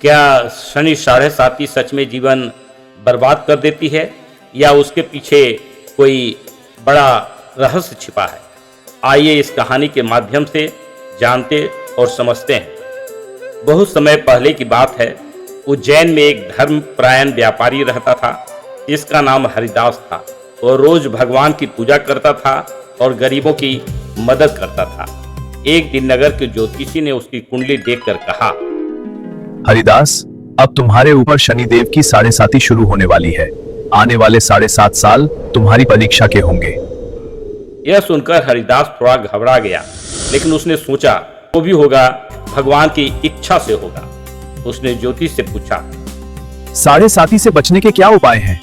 क्या शनि साढ़े साती सच में जीवन बर्बाद कर देती है या उसके पीछे कोई बड़ा रहस्य छिपा है? आइए इस कहानी के माध्यम से जानते और समझते हैं। बहुत समय पहले की बात है। उज्जैन में एक धर्मपरायण व्यापारी रहता था। इसका नाम हरिदास था। वह रोज भगवान की पूजा करता था और गरीबों की मदद करता था। एक दिन नगर के ज्योतिषी ने उसकी कुंडली देखकर कहा, हरिदास, अब तुम्हारे ऊपर शनिदेव की 7.5 शुरू होने वाली है। आने वाले 7.5 साल तुम्हारी परीक्षा के होंगे। यह सुनकर हरिदास थोड़ा घबरा गया, लेकिन उसने सोचा वो भी होगा, भगवान की इच्छा से होगा। उसने ज्योतिष से पूछा, 7.5 से बचने के क्या उपाय हैं?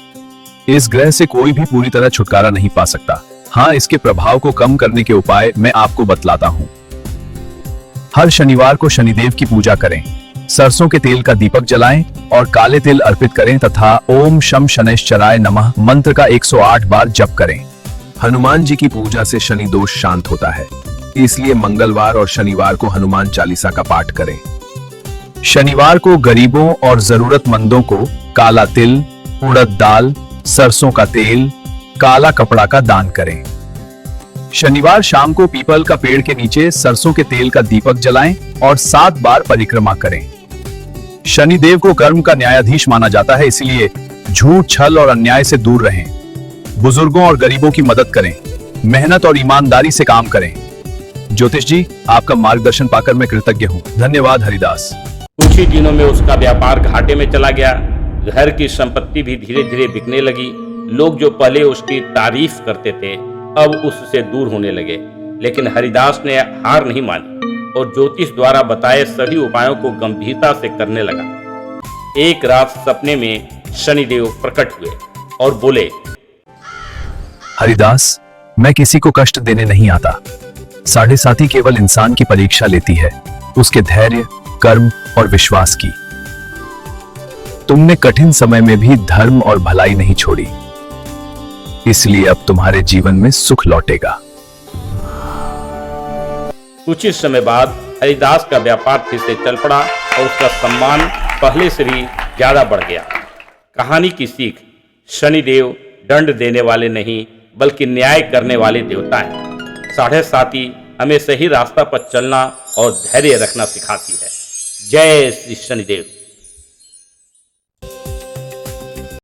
इस ग्रह से कोई भी पूरी तरह छुटकारा नहीं पा सकता। हाँ, इसके प्रभाव को कम करने के उपाय मैं आपको बतलाता हूँ। हर शनिवार को शनिदेव की पूजा करें, सरसों के तेल का दीपक जलाएं और काले तिल अर्पित करें तथा ओम शम शनैश्चराय नमः मंत्र का 108 बार जप करें। हनुमान जी की पूजा से शनि दोष शांत होता है, इसलिए मंगलवार और शनिवार को हनुमान चालीसा का पाठ करें। शनिवार को गरीबों और जरूरतमंदों को काला तिल, उड़द दाल, सरसों का तेल, काला कपड़ा का दान करें। शनिवार शाम को पीपल का पेड़ के नीचे सरसों के तेल का दीपक जलाएं और 7 बार परिक्रमा करें। शनिदेव को कर्म का न्यायाधीश माना जाता है, इसलिए झूठ, छल और अन्याय से दूर रहें। बुजुर्गों और गरीबों की मदद करें। मेहनत और ईमानदारी से काम करें। ज्योतिष जी, आपका मार्गदर्शन पाकर मैं कृतज्ञ हूँ। धन्यवाद हरिदास। कुछ ही दिनों में उसका व्यापार घाटे में चला गया। घर की संपत्ति भी धीरे धीरे बिकने लगी। लोग जो पहले उसकी तारीफ करते थे अब उससे दूर होने लगे। लेकिन हरिदास ने हार नहीं मानी और ज्योतिष द्वारा बताए सभी उपायों को गंभीरता से करने लगा। एक रात सपने में शनिदेव प्रकट हुए और बोले, हरिदास, मैं किसी को कष्ट देने नहीं आता। 7.5 केवल इंसान की परीक्षा लेती है, उसके धैर्य, कर्म और विश्वास की। तुमने कठिन समय में भी धर्म और भलाई नहीं छोड़ी, इसलिए अब तुम्हारे जीवन में सुख लौटेगा। कुछ ही समय बाद हरिदास का व्यापार फिर से चल पड़ा और उसका सम्मान पहले से भी ज्यादा बढ़ गया। कहानी की सीख, शनिदेव दंड देने वाले नहीं बल्कि न्याय करने वाले देवता हैं। 7.5 हमें सही रास्ता पर चलना और धैर्य रखना सिखाती है। जय श्री शनिदेव।